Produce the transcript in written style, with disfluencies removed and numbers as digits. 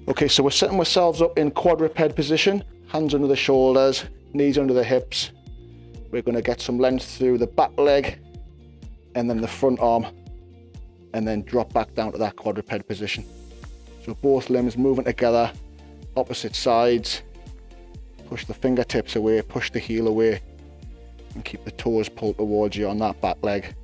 Okay, so we're setting ourselves up in quadruped position, hands under the shoulders, knees under the hips. We're going to get some length through the back leg and then the front arm, and then drop back down to that quadruped position. So both limbs moving together, opposite sides. Push the fingertips away, push the heel away, and keep the toes pulled towards you on that back leg.